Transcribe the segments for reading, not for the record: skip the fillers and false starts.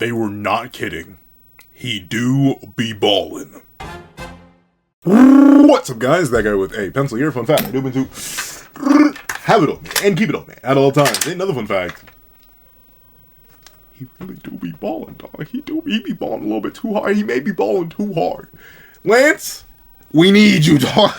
They were not kidding. He do be ballin'. What's up, guys? That guy with a pencil here. Fun fact, I do been to have it on me and keep it on me at all times. Another fun fact. He really do be ballin', dog. He be ballin' a little bit too hard. He may be ballin' too hard. Lance, we need you, dog.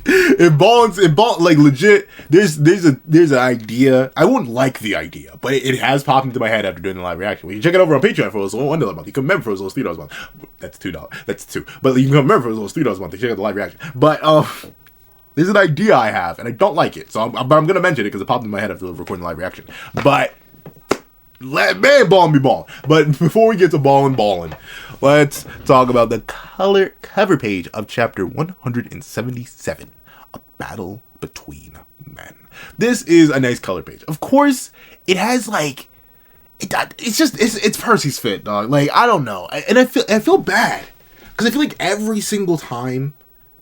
Like legit. There's an idea. I wouldn't like the idea, but it has popped into my head after doing the live reaction. We can check it over on Patreon for $1 a month. You can member for as low as $3 a month. That's $2. That's $2. But you can member for as low as $3 a month to check out the live reaction. But there's an idea I have, and I don't like it. So I'm gonna mention it because it popped in my head after recording the live reaction. But man, ballin' be ballin'. But before we get to ballin', let's talk about the color cover page of chapter 177, A Battle Between Men. This is a nice color page. Of course, it has like, it's Percy's fit, dog. Like, I don't know. And I feel bad. Because I feel like every single time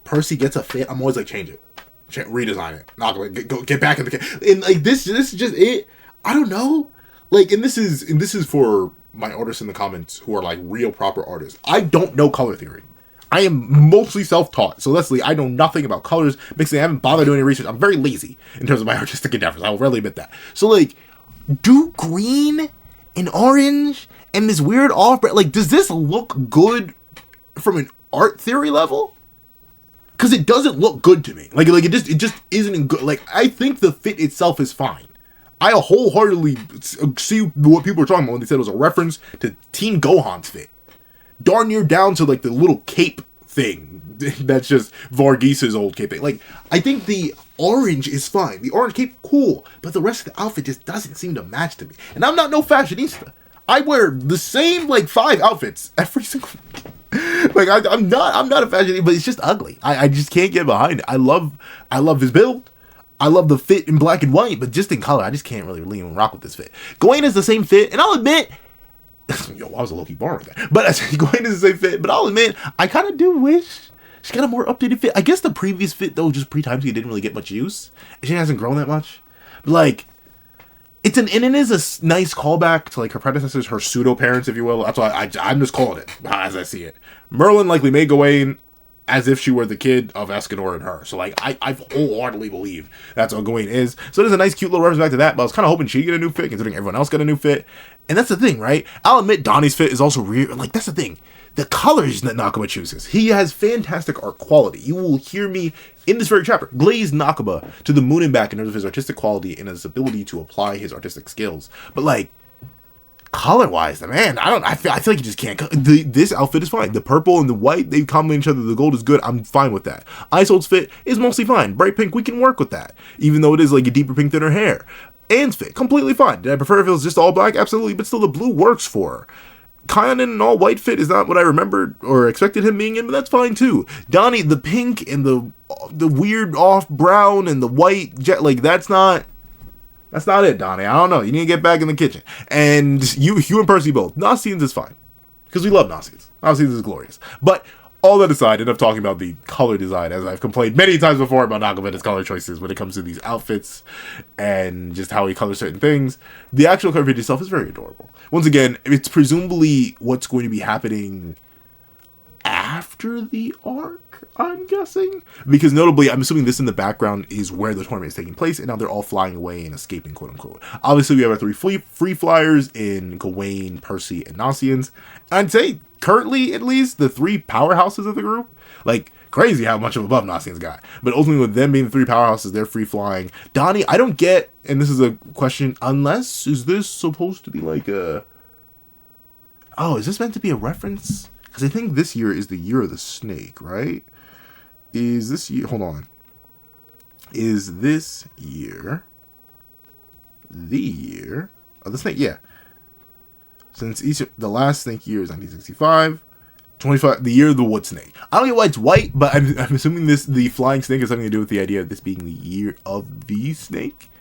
Percy gets a fit, I'm always like, change it. Redesign it. Not go get back in the and like this is just it. I don't know. Like, and this is for my artists in the comments who are like real proper artists. I don't know color theory. I am mostly self-taught. So Leslie, I know nothing about colors. Basically, I haven't bothered doing any research. I'm very lazy in terms of my artistic endeavors. I will readily admit that. So like, do green and orange and this weird off, like, does this look good from an art theory level? Because it doesn't look good to me. Like it just isn't good. Like, I think the fit itself is fine. I wholeheartedly see what people were talking about when they said it was a reference to Teen Gohan's fit. Darn near down to like the little cape thing. That's just Varghese' old cape thing. Like, I think the orange is fine. The orange cape, cool. But the rest of the outfit just doesn't seem to match to me. And I'm not no fashionista. I wear the same like 5 outfits every single like I'm not a fashionista, but it's just ugly. I just can't get behind it. I love his build. I love the fit in black and white, but just in color, I just can't really lean and rock with this fit. Gawain is the same fit, and I'll admit, yo, I was a low-key bar with that. But Gawain is the same fit, but I'll admit, I kind of do wish she got a more updated fit. I guess the previous fit, though, just pre-Timeskip didn't really get much use. She hasn't grown that much. But, like, it is a nice callback to, like, her predecessors, her pseudo-parents, if you will. That's why I'm just calling it, as I see it. Merlin likely made Gawain as if she were the kid of Escanor and her. So, like, I wholeheartedly believe that's what Gawain is. So there's a nice, cute little reference back to that, but I was kind of hoping she'd get a new fit, considering everyone else got a new fit. And that's the thing, right? I'll admit Donnie's fit is also real. Like, that's the thing. The colors that Nakaba chooses. He has fantastic art quality. You will hear me in this very chapter glaze Nakaba to the moon and back in terms of his artistic quality and his ability to apply his artistic skills. But, like, color-wise, man, I feel like you just can't. This outfit is fine. The purple and the white, they complement each other. The gold is good. I'm fine with that. Isolde's fit is mostly fine. Bright pink, we can work with that. Even though it is like a deeper pink than her hair. Anne's fit, completely fine. Did I prefer if it was just all black? Absolutely. But still, the blue works for her. Kion in an all-white fit is not what I remembered or expected him being in, but that's fine too. Donnie, the pink and the weird off brown and the white jet, like, that's not it, Donnie. I don't know. You need to get back in the kitchen. And you and Percy both. Gnostians is fine. Because we love Gnostians. Gnostians is glorious. But all that aside, enough talking about the color design, as I've complained many times before about Nakaba and his color choices when it comes to these outfits and just how he colors certain things. The actual cover page itself is very adorable. Once again, it's presumably what's going to be happening after the arc, I'm guessing, because notably I'm assuming this in the background is where the tournament is taking place, and now they're all flying away and escaping, quote unquote. Obviously we have our 3 free flyers in Gawain, Percy, and Gnostians. I'd say currently at least the 3 powerhouses of the group. Like, crazy how much of a buff Gnostians got, but ultimately with them being the 3 powerhouses, they're free flying. Donnie, I don't get, and this is a question, is this supposed to be like is this meant to be a reference? Because I think this year is the year of the snake, right? Is this year... Hold on. Is this year the year of the snake? Yeah. Since the last snake year is 1965. 25, the year of the wood snake. I don't know why it's white, but I'm assuming the flying snake has something to do with the idea of this being the year of the snake.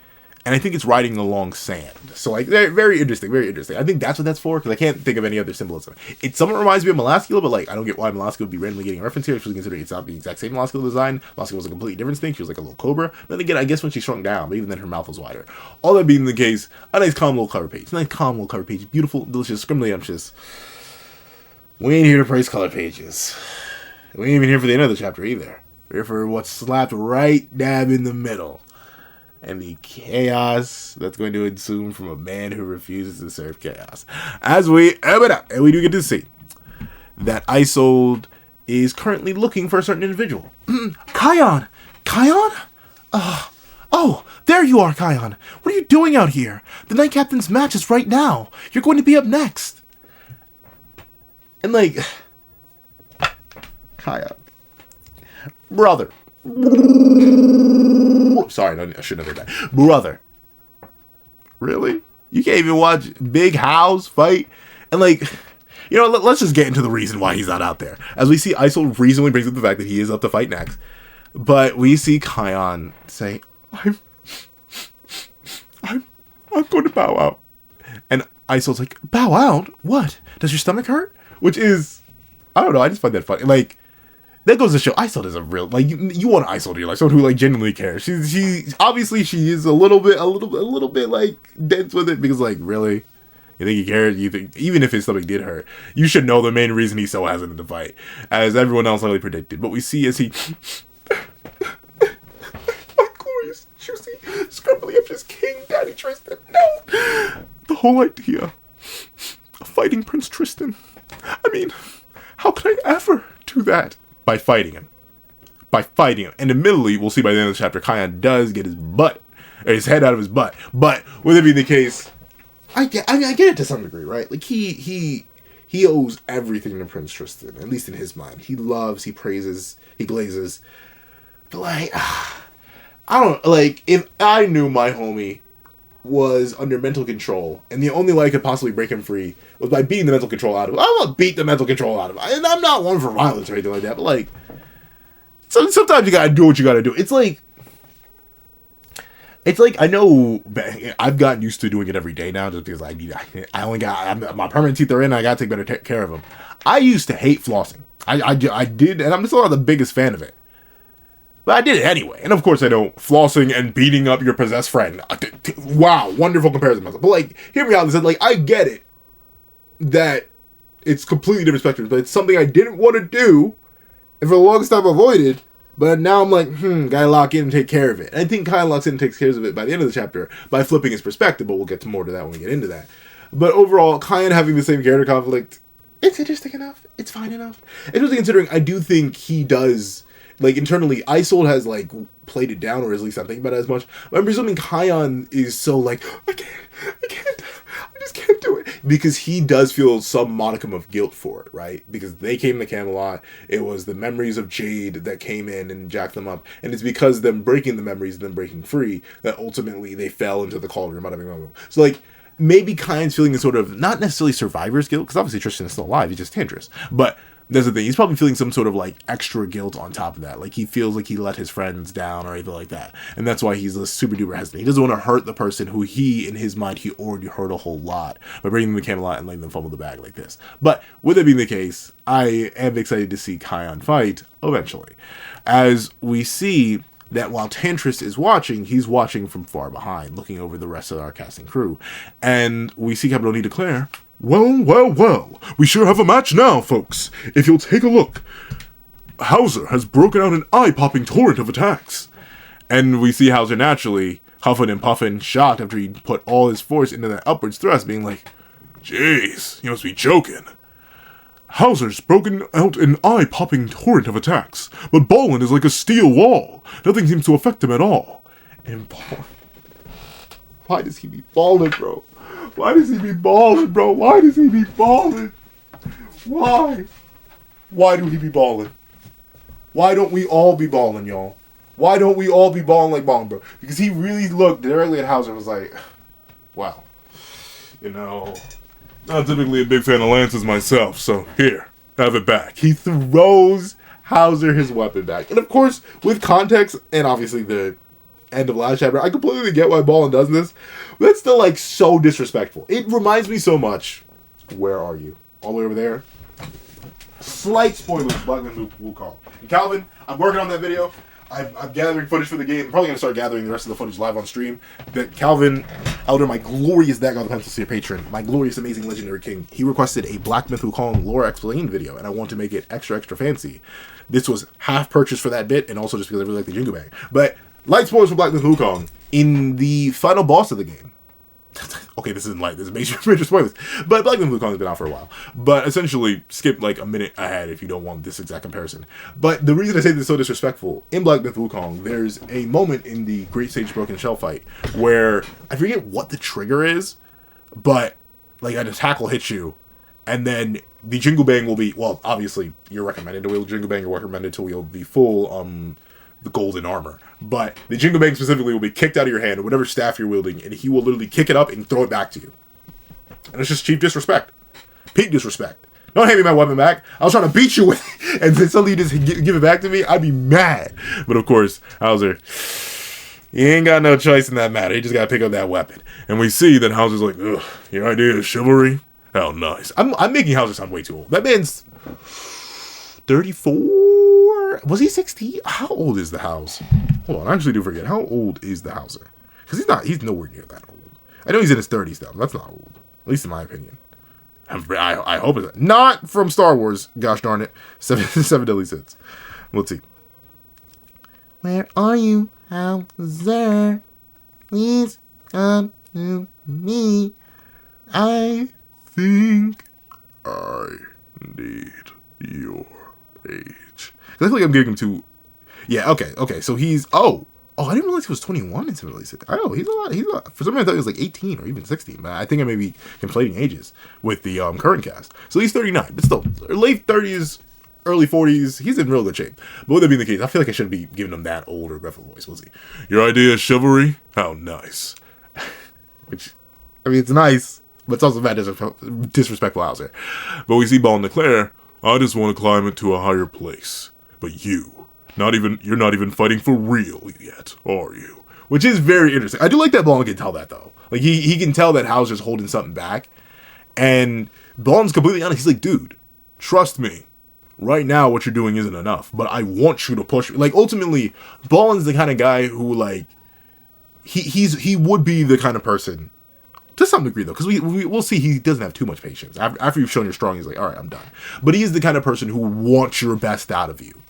and I think it's riding along sand. So like, very interesting, very interesting. I think that's what that's for, because I can't think of any other symbolism. It somewhat reminds me of Molaskula, but like, I don't get why Molaskula would be randomly getting a reference here, especially considering it's not the exact same Molaskula design. Molaskula was a completely different thing. She was like a little cobra. But then again, I guess when she shrunk down, but even then her mouth was wider. All that being the case, a nice calm little cover page. Nice calm little cover page. Beautiful, delicious, scrumptious. We ain't here to praise color pages. We ain't even here for the end of the chapter either. We're here for what's slapped right dab in the middle. And the chaos that's going to ensue from a man who refuses to serve chaos. As we and we do get to see that Isolde is currently looking for a certain individual. Kion! Kion? Oh, there you are, Kion. What are you doing out here? The Knight Captain's match is right now. You're going to be up next. And like, Kion. Brother. Sorry, no, I shouldn't have heard that. Brother. Really? You can't even watch Big House fight? And like, you know, let's just get into the reason why he's not out there. As we see, Isolde reasonably brings up the fact that he is up to fight next. But we see Kion say, I'm going to bow out. And Isolde's like, bow out? What? Does your stomach hurt? Which is, I don't know, I just find that funny. Like, that goes to show Isolde is a real, like, you want Isolde in your life, someone who like genuinely cares. She obviously she is a little bit like dense with it, because like, really, you think he cares? You think even if his stomach did hurt, you should know the main reason he's so hesitant to fight, as everyone else likely predicted. But we see as he, my glorious, juicy, scrumply up just King Daddy Tristan. No, the whole idea of fighting Prince Tristan. I mean, how could I ever do that? By fighting him. And admittedly, we'll see by the end of the chapter, Kion does get his head out of his butt. But with it being the case, I get it to some degree, right? Like he owes everything to Prince Tristan, at least in his mind. He loves, he praises, he glazes. But like, I don't, like, if I knew my homie was under mental control, and the only way I could possibly break him free was by beating the mental control out of him. I want to beat the mental control out of him. And I'm not one for violence or anything like that, but like, sometimes you gotta do what you gotta do. It's like, I know I've gotten used to doing it every day now, just because my permanent teeth are in, and I gotta take better care of them. I used to hate flossing. I did, and I'm still not the biggest fan of it. But I did it anyway. And of course I know flossing and beating up your possessed friend. Wow, wonderful comparison myself. But like, hear me out and said, like, I get it that it's completely different spectrum, but it's something I didn't want to do and for the longest time avoided. But now I'm like, gotta lock in and take care of it. And I think Kyle locks in and takes care of it by the end of the chapter by flipping his perspective, but we'll get to more to that when we get into that. But overall, Kion having the same character conflict, it's interesting enough. It's fine enough. Especially considering I do think he does, like, internally, Isolde has, like, played it down, or at least I'm thinking about it as much. But I'm presuming Kion is so, like, I just can't do it. Because he does feel some modicum of guilt for it, right? Because they came to Camelot, it was the memories of Jade that came in and jacked them up. And it's because them breaking the memories and them breaking free that ultimately they fell into the cauldron. So, like, maybe Kion's feeling a sort of, not necessarily survivor's guilt, because obviously Tristan is still alive, he's just Tindris. But that's the thing, he's probably feeling some sort of, like, extra guilt on top of that. Like, he feels like he let his friends down or anything like that. And that's why he's a super duper hesitant. He doesn't want to hurt the person who he, in his mind, he already hurt a whole lot by bringing them to Camelot and letting them fumble the bag like this. But with it being the case, I am excited to see Kion fight eventually. As we see that while Tantris is watching, he's watching from far behind, looking over the rest of our cast and crew. And we see Captain O'Neill declare, Well, we sure have a match now, folks. If you'll take a look, Hauser has broken out an eye-popping torrent of attacks. And we see Hauser naturally, huffing and puffing, shocked after he put all his force into that upwards thrust, being like, Jeez, you must be joking. Hauser's broken out an eye-popping torrent of attacks, but Balin is like a steel wall. Nothing seems to affect him at all. And Balin... Why does he be Balin, bro? Why does he be balling, bro? Why does he be balling? Why? Why do he be balling? Why don't we all be balling, y'all? Why don't we all be balling like Balin, bro? Because he really looked directly at Hauser and was like, wow, you know, not typically a big fan of lances myself, so here, have it back. He throws Hauser his weapon back. And of course, with context, and obviously the end of last chapter. I completely get why Balin does this, but it's still like so disrespectful. It reminds me so much. Where are you? All the way over there. Slight spoilers. Black Man Wukong. And Calvin, I'm working on that video. I'm gathering footage for the game. I'm probably gonna start gathering the rest of the footage live on stream. But Calvin Elder, my glorious Dagon of the Pencil Seer patron, my glorious, amazing, legendary king, he requested a Black Myth Wukong lore explained video, and I want to make it extra fancy. This was half purchased for that bit, and also just because I really like the Jingle Bang. But light spoilers for Black Myth Wukong in the final boss of the game. Okay, this isn't light. This is major spoilers. But Black Myth Wukong has been out for a while. But essentially, skip like a minute ahead if you don't want this exact comparison. But the reason I say this is so disrespectful, in Black Myth Wukong, there's a moment in the Great Sage Broken Shell fight where, I forget what the trigger is, but like an attack will hit you, and then the Jingle Bang will be, well, obviously, you're recommended to wield Jingle Bang, you're recommended to wield the full, the golden armor. But the Jingle Bang specifically will be kicked out of your hand, or whatever staff you're wielding, and he will literally kick it up and throw it back to you. And it's just cheap disrespect. Peak disrespect. Don't hand me my weapon back. I was trying to beat you with it, and then suddenly you just give it back to me. I'd be mad. But of course, Hauser, he ain't got no choice in that matter. He just gotta pick up that weapon. And we see that Hauser's like, ugh, your idea is chivalry? How nice. I'm making Hauser sound way too old. That man's 34? Was he 16? How old is the House? Hold on, I actually do forget. How old is the Hauser? Because he's nowhere near that old. I know he's in his 30s though. That's not old. At least in my opinion. I hope it's not from Star Wars. Gosh darn it. Seven Deadly Sins. Let's see. Where are you, Hauser? Please come to me. I think I need your age. I feel like I'm getting him to. Yeah. Okay. So he's. Oh, I didn't realize he was 21 in Seven Deadly Sins. I know he's a lot. For some reason, I thought he was like 18 or even 16. But I think I may be conflating ages with the current cast. So he's 39, but still late 30s, early 40s. He's in real good shape. But with that being the case, I feel like I shouldn't be giving him that old or gruff voice. We'll see. Your idea is chivalry? How nice. Which, I mean, it's nice, but it's also bad disrespectful Hauser. But we see Balin declare, I just want to climb into a higher place. But you're not even fighting for real yet, are you? Which is very interesting. I do like that Balin can tell that, though. Like, he can tell that Hauser's holding something back. And Balin's completely honest. He's like, dude, trust me. Right now, what you're doing isn't enough. But I want you to push me. Like, ultimately, Balin's the kind of guy who, like, he would be the kind of person, to some degree, though, because we'll see he doesn't have too much patience. After you've shown you're strong, he's like, all right, I'm done. But he is the kind of person who wants your best out of you.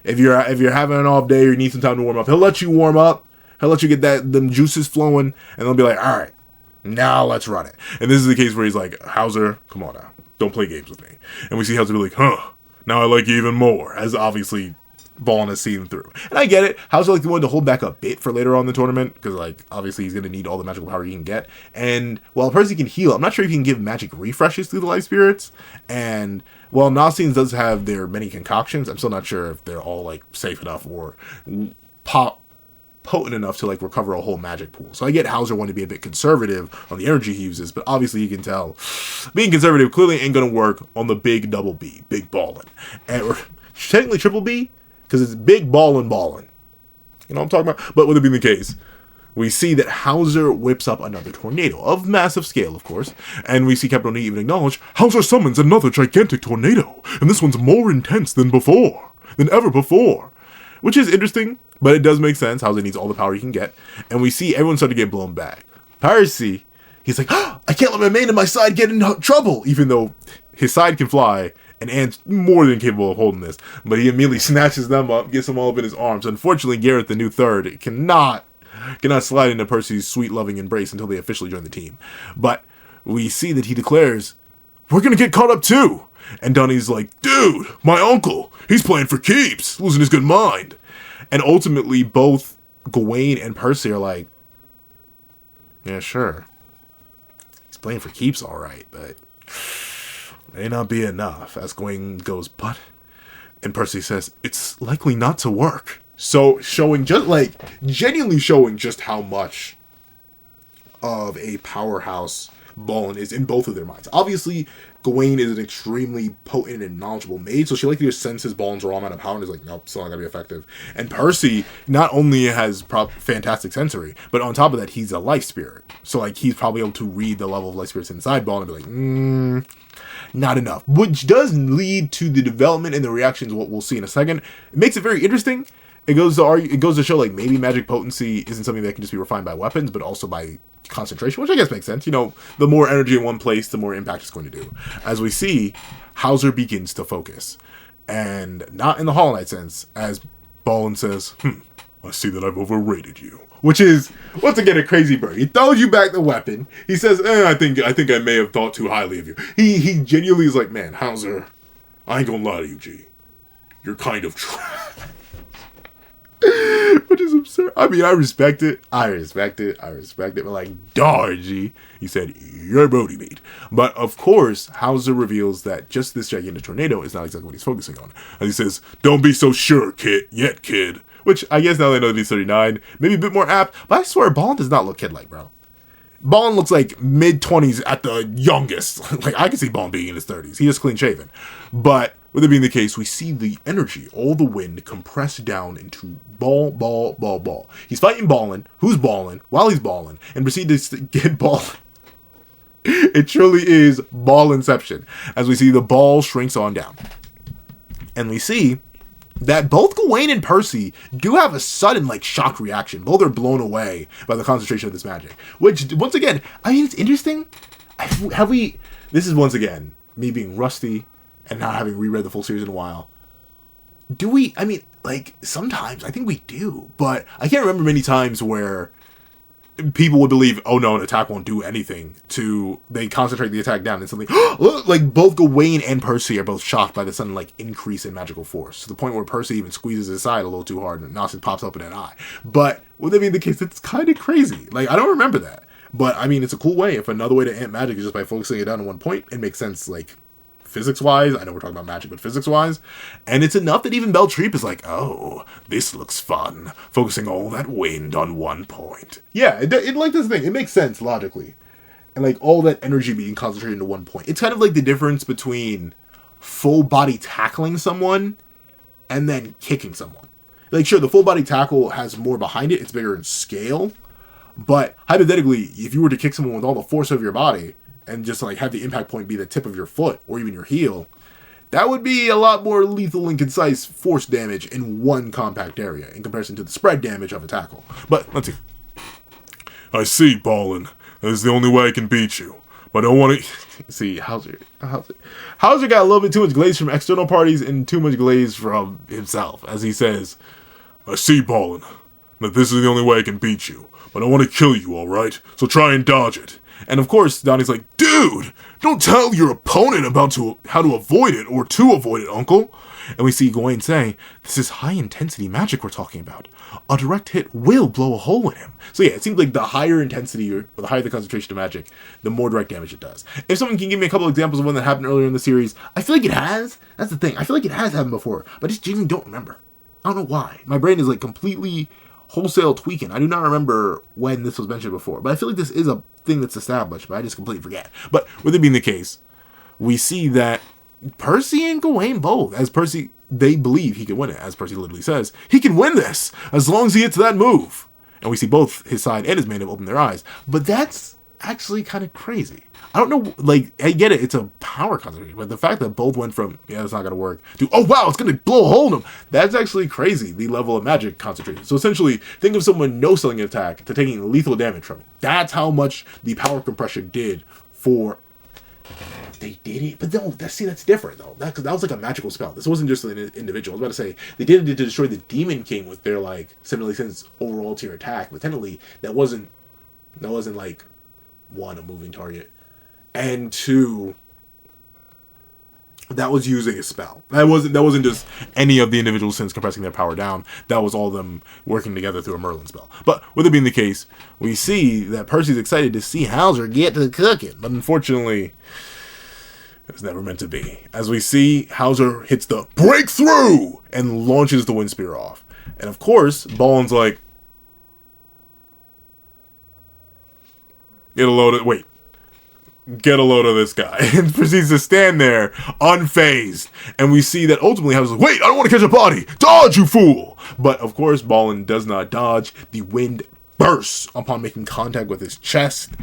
If you're having an off day or you need some time to warm up, he'll let you warm up. He'll let you get them juices flowing, and they'll be like, all right, now let's run it. And this is the case where he's like, Hauser, come on now. Don't play games with me. And we see Hauser be like, huh, now I like you even more, as obviously Balin has seen through. And I get it. Hauser like the one to hold back a bit for later on in the tournament, because like obviously he's going to need all the magical power he can get. And while Percy can heal, I'm not sure if he can give magic refreshes through the life spirits. And while Nasines does have their many concoctions, I'm still not sure if they're all like safe enough or potent enough to like recover a whole magic pool. So I get Hauser wanting to be a bit conservative on the energy he uses, but obviously you can tell being conservative clearly ain't going to work on the big double B, Big Balin. And or technically triple B, because it's Big Balin. You know what I'm talking about? But with it being the case, we see that Hauser whips up another tornado, of massive scale, of course, and we see Capital Knee even acknowledge, Hauser summons another gigantic tornado, and this one's more intense than ever before. Which is interesting, but it does make sense. Hauser needs all the power he can get, and we see everyone start to get blown back. Percy, he's like, oh, I can't let my mane and my side get in trouble, even though his side can fly, and Ant's more than capable of holding this, but he immediately snatches them up, gets them all up in his arms. Unfortunately, Garrett, the new third, cannot slide into Percy's sweet, loving embrace until they officially join the team. But we see that he declares, we're gonna get caught up too! And Dunny's like, dude, my uncle, he's playing for keeps, losing his good mind. And ultimately, both Gawain and Percy are like, yeah, sure. He's playing for keeps, alright, but may not be enough. As Gawain goes, but... And Percy says, it's likely not to work. So, genuinely showing just how much of a powerhouse Balin is in both of their minds. Obviously, Gawain is an extremely potent and knowledgeable maid, so she likely just senses Balin's raw amount of power and is like, nope, still not gonna be effective. And Percy not only has fantastic sensory, but on top of that, he's a life spirit. So like, he's probably able to read the level of life spirits inside Balin and be like, not enough. Which does lead to the development and the reactions, what we'll see in a second. It makes it very interesting. It goes to show like maybe magic potency isn't something that can just be refined by weapons, but also by concentration, which I guess makes sense. You know, the more energy in one place, the more impact it's going to do. As we see, Hauser begins to focus. And not in the Hollow Knight sense, as Balin says, I see that I've overrated you. Which is, once again, a crazy bird. He throws you back the weapon. He says, I think I may have thought too highly of you. He genuinely is like, man, Hauser, I ain't gonna lie to you, G. You're kind of trash. Which is absurd. I mean, I respect it. But like, darn, G. He said, you're Brody meat. But of course, Hauser reveals that just this gigantic tornado is not exactly what he's focusing on. As he says, don't be so sure, kid. Which, I guess now they know that he's 39, maybe a bit more apt, but I swear, Balin does not look kid-like, bro. Balin looks like mid-20s at the youngest. Like, I can see Balin being in his 30s. He is clean-shaven. But, with it being the case, we see the energy, all the wind, compressed down into ball. He's fighting Balin, who's balling, while he's balling, and proceeds to get Balin. It truly is ball-inception, as we see the ball shrinks on down. And we see that both Gawain and Percy do have a sudden, like, shock reaction. Both are blown away by the concentration of this magic. Which, once again, I mean, it's interesting. This is, once again, me being rusty and not having reread the full series in a while. Sometimes, I think we do. But I can't remember many times where people would believe, oh no, an attack won't do anything, they concentrate the attack down and suddenly, like, both Gawain and Percy are both shocked by the sudden, like, increase in magical force, to the point where Percy even squeezes his side a little too hard and Gnosis pops up in an eye. But, with that being the case, it's kind of crazy. Like, I don't remember that. But, I mean, it's a cool way. If another way to amp magic is just by focusing it down on one point, it makes sense, like, physics-wise. I know we're talking about magic, but physics-wise. And it's enough that even Beltreep is like, oh, this looks fun. Focusing all that wind on one point. Yeah, it like this thing. It makes sense, logically. And, like, all that energy being concentrated into one point. It's kind of like the difference between full-body tackling someone and then kicking someone. Like, sure, the full-body tackle has more behind it. It's bigger in scale. But, hypothetically, if you were to kick someone with all the force of your body and just, like, have the impact point be the tip of your foot or even your heel, that would be a lot more lethal and concise force damage in one compact area in comparison to the spread damage of a tackle. But, let's see. I see, Balin. That is the only way I can beat you. But I don't want to... See, Hauser got a little bit too much glaze from external parties and too much glaze from himself, as he says, I see, Balin, that this is the only way I can beat you. But I want to kill you, alright? So try and dodge it. And of course, Donnie's like, dude, don't tell your opponent how to avoid it or to avoid it, uncle. And we see Gawain saying, this is high-intensity magic we're talking about. A direct hit will blow a hole in him. So yeah, it seems like the higher intensity or the higher the concentration of magic, the more direct damage it does. If someone can give me a couple examples of one that happened earlier in the series, I feel like it has. That's the thing. I feel like it has happened before, but I just genuinely don't remember. I don't know why. My brain is like completely wholesale tweaking. I do not remember when this was mentioned before, but I feel like this is a thing that's established, but I just completely forget. But with it being the case, we see that Percy and Gawain both, as Percy, they believe he can win it, as Percy literally says, he can win this, as long as he hits that move. And we see both his side and his main have opened their eyes. But that's actually kind of crazy. I don't know, like, I get it, it's a power concentration, but the fact that both went from, yeah, that's not going to work, to, oh wow, it's going to blow a hole in him, that's actually crazy, the level of magic concentration. So essentially, think of someone no-selling an attack to taking lethal damage from it. That's how much the power compression did for... They did it, but no, that's different, though. That was like a magical spell. This wasn't just an individual. I was about to say, they did it to destroy the Demon King with their, like, sevendeadlysins overall tier attack, but technically, that wasn't, like, one, a moving target, and two, that was using a spell. That wasn't just any of the individual sins compressing their power down. That was all of them working together through a Merlin spell. But with it being the case, we see that Percy's excited to see Hauser get to cooking, but unfortunately, it was never meant to be. As we see, Hauser hits the breakthrough and launches the wind spear off. And of course, Balin's like, get a load of... Wait. get a load of this guy, and proceeds to stand there unfazed. And we see that ultimately Hauser's like, wait, I don't want to catch a body. Dodge, you fool! But of course, Balin does not dodge. The wind bursts upon making contact with his chest,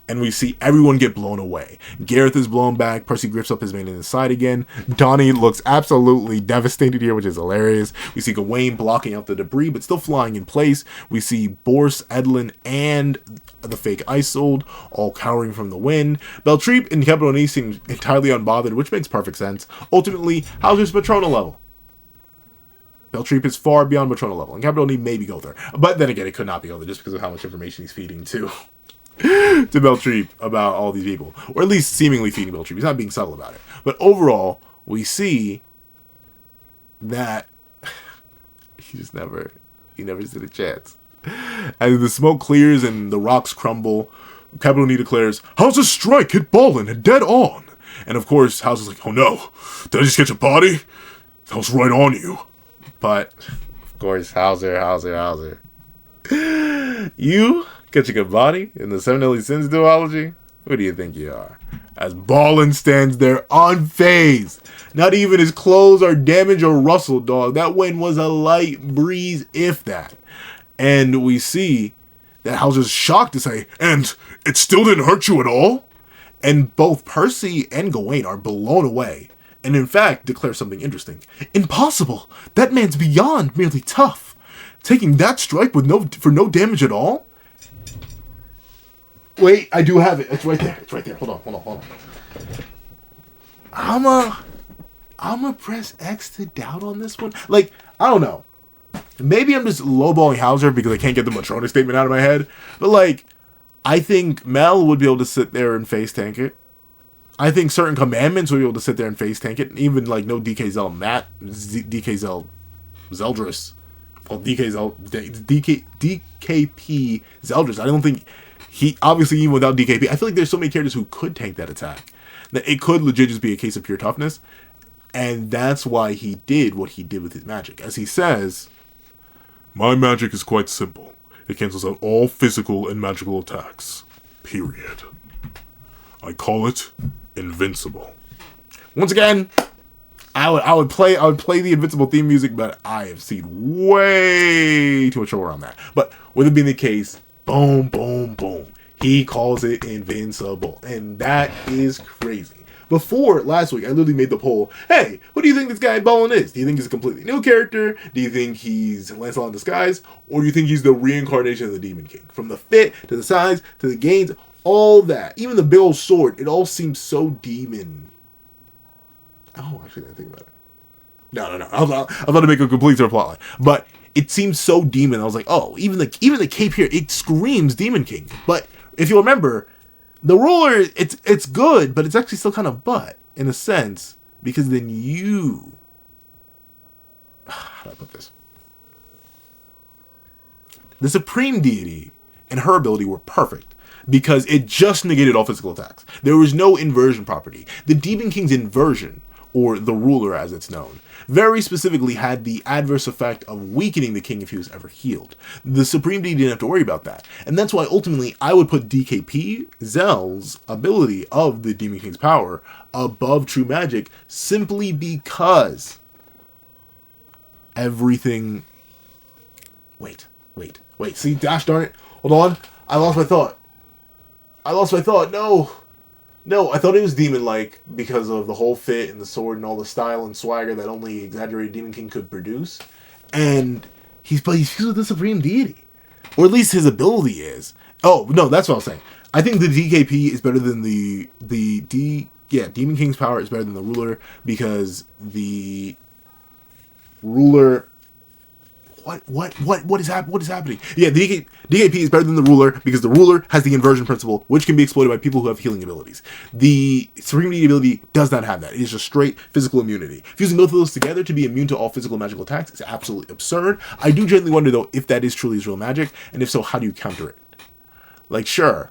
and we see everyone get blown away. Gareth is blown back. Percy grips up his mane in his side again. Donnie looks absolutely devastated here, which is hilarious. We see Gawain blocking out the debris, but still flying in place. We see Bors, Edlin, and the fake Isolde all cowering from the wind. Beltriep and Caprioni seem entirely unbothered, which makes perfect sense. Ultimately, Hauser's Patrona level. Beltriep is far beyond Patrona level, and Caprioni maybe go there. But then again, it could not be over just because of how much information he's feeding to Beltriep about all these people, or at least seemingly feeding Beltriep. He's not being subtle about it. But overall, we see that he never stood a chance. As the smoke clears and the rocks crumble, Caprioni declares, "Hauser's strike hit Balin dead on." And of course, Hauser's like, "Oh no, did I just catch a body? That was right on you." But of course, Hauser, you catching a body in the Seven Deadly Sins duology? Who do you think you are? As Balin stands there unfazed. Not even his clothes are damaged or rustled, dog. That wind was a light breeze, if that. And we see that Hauser's shocked to say, "And it still didn't hurt you at all?" And both Percy and Gawain are blown away. And in fact, declare something interesting. "Impossible! That man's beyond merely tough. Taking that strike with for no damage at all?" Wait, I do have it. It's right there. Hold on. I'ma press X to doubt on this one. Like, I don't know. Maybe I'm just lowballing Hauser because I can't get the Matrona statement out of my head. But like, I think Mel would be able to sit there and face tank it. I think certain commandments would be able to sit there and face tank it. Even like no DK Zel Matt, DK Zel Zeldris. Well, DKP Zeldris. I don't think he, obviously even without DKP, I feel like there's so many characters who could tank that attack. That it could legit just be a case of pure toughness. And that's why he did what he did with his magic. As he says, "My magic is quite simple. It cancels out all physical and magical attacks. Period. I call it Invincible." Once again, I would play the Invincible theme music, but I have seen way too much over on that. But with it being the case, boom, boom, boom. He calls it Invincible. And that is crazy. Before last week, I literally made the poll, hey, who do you think this guy Balin is? Do you think he's a completely new character? Do you think he's Lancelot in disguise? Or do you think he's the reincarnation of the Demon King? From the fit, to the size, to the gains, all that. Even the big old sword, it all seems so demon. Oh, actually, I didn't think about it. No. I was about to make a complete sort of plotline. But it seems so demon. I was like, oh, even the cape here, it screams Demon King. But if you remember, the ruler, it's good, but it's actually still kind of butt, in a sense, because then you... How do I put this? The Supreme Deity and her ability were perfect, because it just negated all physical attacks. There was no inversion property. The Demon King's inversion, or the ruler as it's known, very specifically had the adverse effect of weakening the king if he was ever healed. The Supreme Deity didn't have to worry about that. And that's why ultimately I would put DKP, Zell's ability of the Demon King's power above true magic, simply because everything... Wait. See, gosh darn it. Hold on. I lost my thought. No, I thought it was demon-like because of the whole fit and the sword and all the style and swagger that only exaggerated Demon King could produce. And he's fused with the Supreme Deity. Or at least his ability is. Oh, no, that's what I was saying. I think the DKP is better than Demon King's power is better than the ruler, because the ruler... What is happening? Yeah, DKP is better than the ruler because the ruler has the inversion principle, which can be exploited by people who have healing abilities. The Supreme Deity ability does not have that. It is just straight physical immunity. Fusing both of those together to be immune to all physical magical attacks is absolutely absurd. I do genuinely wonder, though, if that is truly his real magic, and if so, how do you counter it? Like, sure,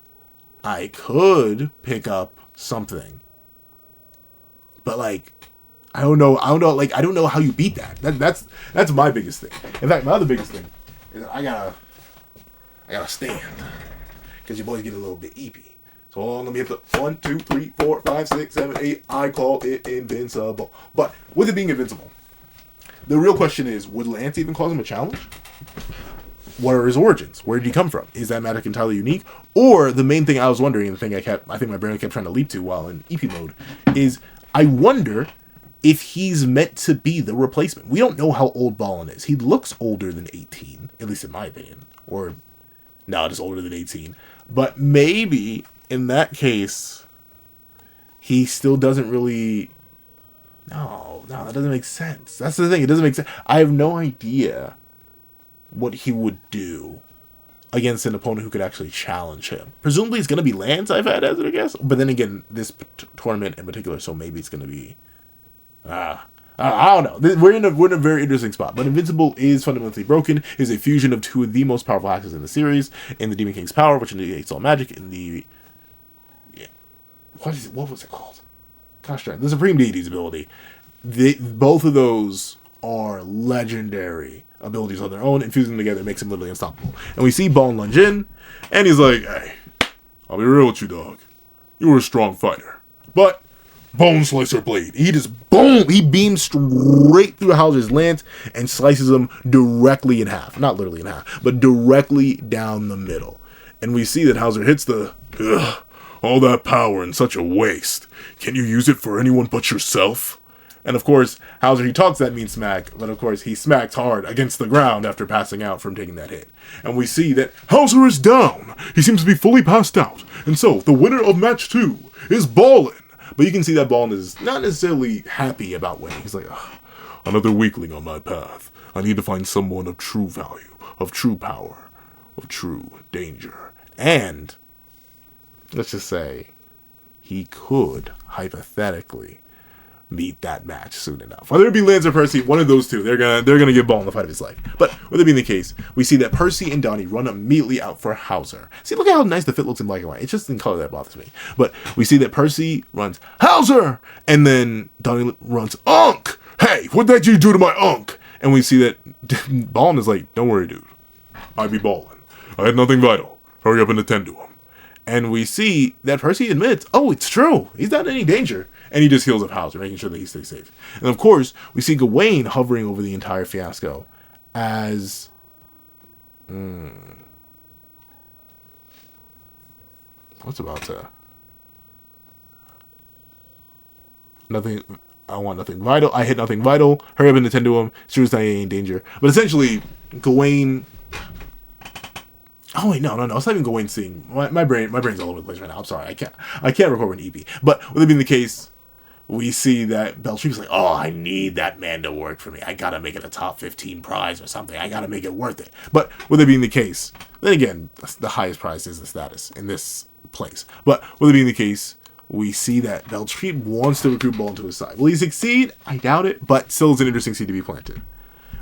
I could pick up something, but like, I don't know. Like, I don't know how you beat that. That's my biggest thing. In fact, my other biggest thing is that I gotta stand, because your boy's getting a little bit eepy. So let me hit the 1, 2, 3, 4, 5, 6, 7, 8. I call it invincible. But with it being invincible, the real question is, would Lance even cause him a challenge? What are his origins? Where did he come from? Is that magic entirely unique? Or the main thing I was wondering, and the thing I think my brain kept trying to leap to while in EP mode, is I wonder if he's meant to be the replacement. We don't know how old Balin is. He looks older than 18, at least in my opinion. Or, no, just older than 18. But maybe, in that case, he still doesn't really... No, that doesn't make sense. That's the thing, it doesn't make sense. I have no idea what he would do against an opponent who could actually challenge him. Presumably it's going to be Lance, I've had as it, I guess. But then again, this tournament in particular, so maybe it's going to be... I don't know. We're in a very interesting spot. But Invincible is fundamentally broken. It is a fusion of two of the most powerful axes in the series. In the Demon King's power, which negates all magic. In the... Yeah, what was it called? Gosh darn. The Supreme Deity's ability. Both of those are legendary abilities on their own, and fusing them together makes him literally unstoppable. And we see Balin lunge in, and he's like, hey, I'll be real with you, dog. You were a strong fighter. But, Bone Slicer Blade. He just, boom! He beams straight through Hauser's lance and slices him directly in half. Not literally in half, but directly down the middle. And we see that Hauser hits the, all that power and such a waste. Can you use it for anyone but yourself? And of course, Hauser, he talks that mean smack, but of course he smacks hard against the ground after passing out from taking that hit. And we see that Hauser is down. He seems to be fully passed out. And so, the winner of match 2 is Balin. But you can see that Balin is not necessarily happy about winning. He's like, another weakling on my path. I need to find someone of true value, of true power, of true danger. And, let's just say, he could, hypothetically, meet that match soon enough. Whether it be Lance or Percy, one of those two, they're gonna give Balin the fight of his life. But with it being the case, we see that Percy and Donnie run immediately out for Hauser. See, look at how nice the fit looks in black and white. It's just in color that bothers me. But we see that Percy runs Hauser, and then Donnie runs Unk. Hey, what did you do to my Unk? And we see that Balin is like, don't worry, dude. I be Balin. I had nothing vital. Hurry up and attend to him. And we see that Percy admits, oh, it's true. He's not in any danger. And he just heals up Hauser, making sure that he stays safe. And of course, we see Gawain hovering over the entire fiasco as... What's about to... Nothing... I want nothing vital. I hit nothing vital. Hurry up and attend to him. Sure as I ain't in danger. But essentially, Gawain... Oh wait, no. It's not even Gawain seeing... My brain's all over the place right now. I'm sorry. I can't record an EP. But with it being the case... We see that Beltree's like, oh, I need that man to work for me. I gotta make it a top 15 prize or something. I gotta make it worth it. But with it being the case, then again, the highest prize is the status in this place. But with it being the case, we see that Beltree wants to recruit Balin to his side. Will he succeed? I doubt it, but still is an interesting seed to be planted.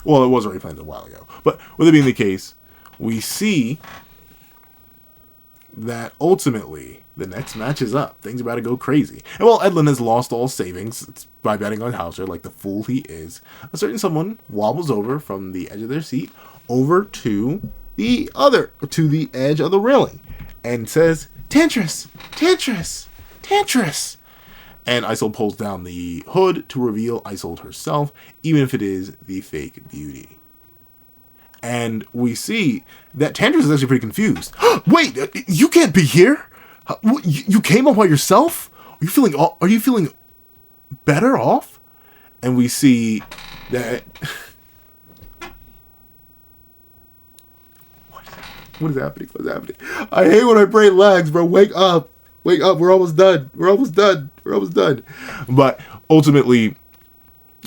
Well, it was already planted a while ago. But with it being the case, we see that ultimately the next match is up. Things are about to go crazy. And while Edlin has lost all savings by betting on Hauser, like the fool he is, a certain someone wobbles over from the edge of their seat over to the edge of the railing and says, Tantris! Tantris! Tantris! And Isolde pulls down the hood to reveal Isolde herself, even if it is the fake beauty. And we see that Tantris is actually pretty confused. Wait, you can't be here? You came all by yourself? Are you feeling better off? And we see that... What is happening? What's happening? I hate when my brain lags, bro. Wake up. Wake up. We're almost done. But ultimately,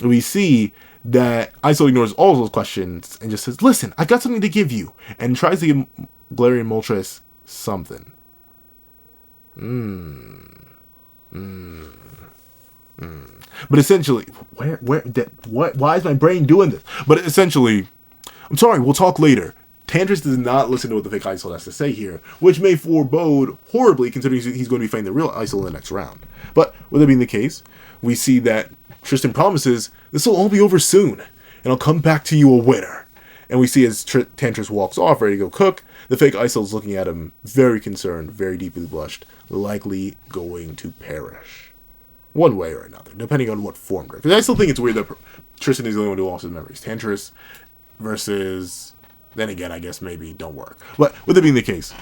we see that Isolde ignores all those questions and just says, listen, I got something to give you. And tries to give Galarian Moltres something. But essentially, why is my brain doing this? But essentially, I'm sorry, we'll talk later. Tantris does not listen to what the fake Isolde has to say here, which may forebode horribly considering he's going to be fighting the real Isolde in the next round. But with it being the case, we see that Tristan promises this will all be over soon, and I'll come back to you a winner. And we see as Tantris walks off, ready to go cook, the fake Isol's looking at him, very concerned, very deeply blushed, likely going to perish. One way or another, depending on what form. Because I still think it's weird that Tristan is the only one who lost his memories. Tantris versus... Then again, I guess maybe don't work. But with it being the case...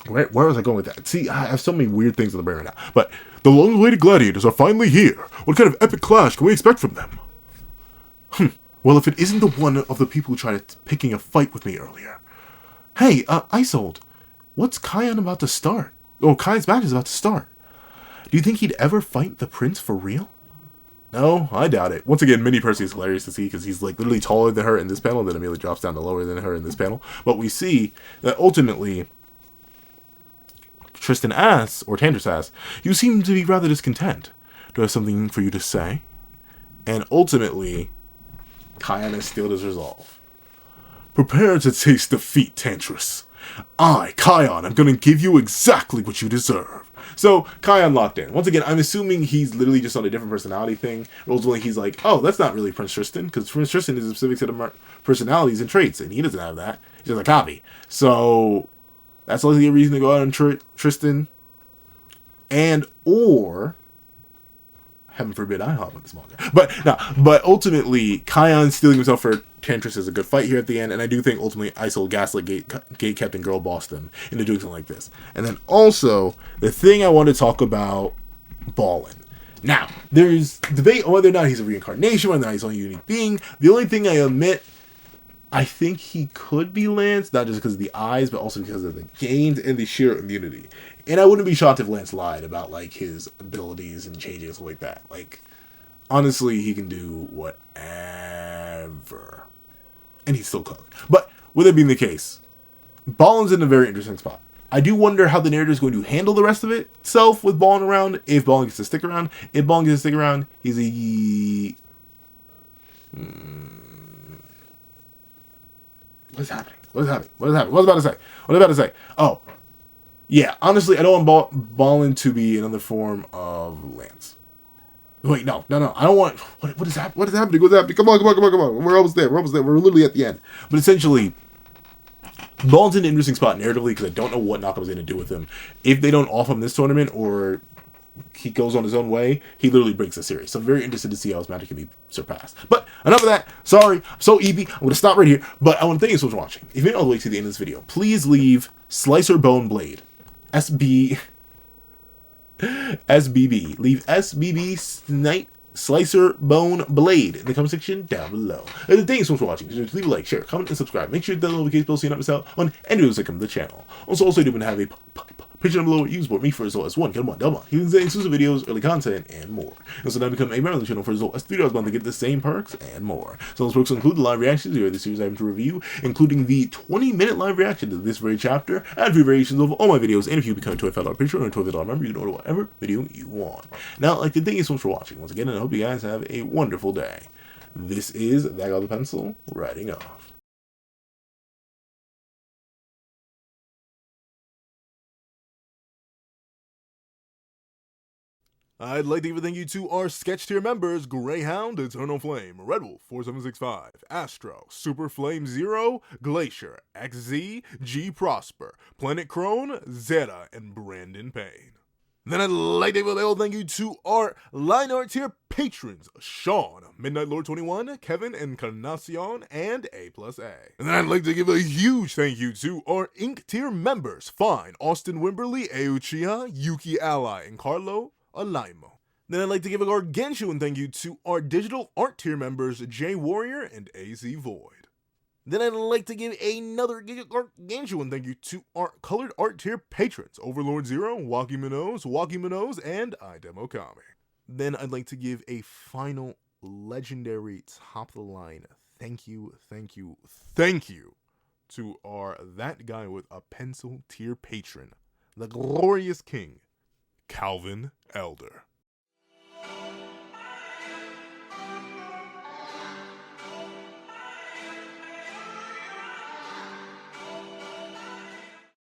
Where was I going with that? See, I have so many weird things in the brain right now. But the long-awaited gladiators are finally here. What kind of epic clash can we expect from them? Well, if it isn't the one of the people who tried picking a fight with me earlier. Hey, Isolde, what's Kion about to start? Oh, Kion's match is about to start. Do you think he'd ever fight the prince for real? No, I doubt it. Once again, Mini Percy is hilarious to see because he's like literally taller than her in this panel, then immediately drops down to lower than her in this panel. But we see that ultimately... Tristan asks, or Tantris asks, you seem to be rather discontent. Do I have something for you to say? And ultimately, Kion has steeled his resolve. Prepare to taste defeat, Tantris. I, Kion, am going to give you exactly what you deserve. So, Kion locked in. Once again, I'm assuming he's literally just on a different personality thing. Ultimately, he's like, oh, that's not really Prince Tristan, because Prince Tristan is a specific set of personalities and traits, and he doesn't have that. He's just a copy. So... That's likely a reason to go out on Tristan. And, or, heaven forbid I hop with this manga. But ultimately, Kion stealing himself for Tantris is a good fight here at the end. And I do think ultimately Isol gaslit gate kept and girl bossed them into doing something like this. And then also, the thing I want to talk about, Balin. Now, there's debate on whether or not he's a reincarnation, whether or not he's only a unique being. The only thing I admit, I think he could be Lance, not just because of the eyes, but also because of the gains and the sheer immunity. And I wouldn't be shocked if Lance lied about, like, his abilities and changes and stuff like that. Like, honestly, he can do whatever. And he's still cooked. But, with it being the case, Balin's in a very interesting spot. I do wonder how the narrative is going to handle the rest of it itself with Balin around, if Balin gets to stick around. If Balin gets to stick around, he's a... What's happening? What was I about to say? Oh, yeah. Honestly, I don't want Balin to be another form of Lance. Wait, no. I don't want... What is happening? What is happening? Come on. We're almost there. We're literally at the end. But essentially, Balin's in an interesting spot narratively because I don't know what Naka's going to do with him. If they don't off him this tournament or he goes on his own way, he literally breaks the series. So I'm very interested to see how his magic can be surpassed. But enough of that. Sorry, I'm so eepy. I'm going to stop right here. But I want to thank you so much for watching. If you made it all the way to the end of this video, please leave Slicer Bone Blade. SBB. Leave SBB Slicer Bone Blade in the comment section down below. And thank you so much for watching. Leave a like, share, comment, and subscribe. Make sure to hit the notification bell so you don't miss out on any videos that come to the channel. Also, I do have a picture down below where you support me for as low as $1. Get them on. You can say exclusive videos, early content, and more. And so now become a member of the channel for as low as $3 a month to get the same perks and more. So those perks include the live reactions here, the series I have to review, including the 20-minute live reaction to this very chapter, and free variations of all my videos. And if you become a $25 patron or a $25 member, you can order whatever video you want. Now, I'd like to thank you so much for watching once again, and I hope you guys have a wonderful day. This is that guy with the pencil, writing off. I'd like to give a thank you to our sketch tier members: Greyhound, Eternal Flame, Red Wolf 4765, Astro, Super Flame Zero, Glacier, XZ, G Prosper, Planet Crone, Zeta, and Brandon Payne. Then I'd like to give a thank you to our line art tier patrons: Sean, Midnight Lord 21, Kevin, Encarnacion, and A+A. And then I'd like to give a huge thank you to our ink tier members: Fine, Austin Wimberly, Euchiha, Yuki Ally, and Carlo Alaimo. Then I'd like to give a gargantuan thank you to our digital art tier members: J Warrior and AZ Void. Then I'd like to give another gargantuan thank you to our colored art tier patrons: Overlord Zero, Waki Minoz, and Idem Okami. Then I'd like to give a final legendary top of the line thank you to our That Guy with a Pencil tier patron, the glorious king, Calvin Elder.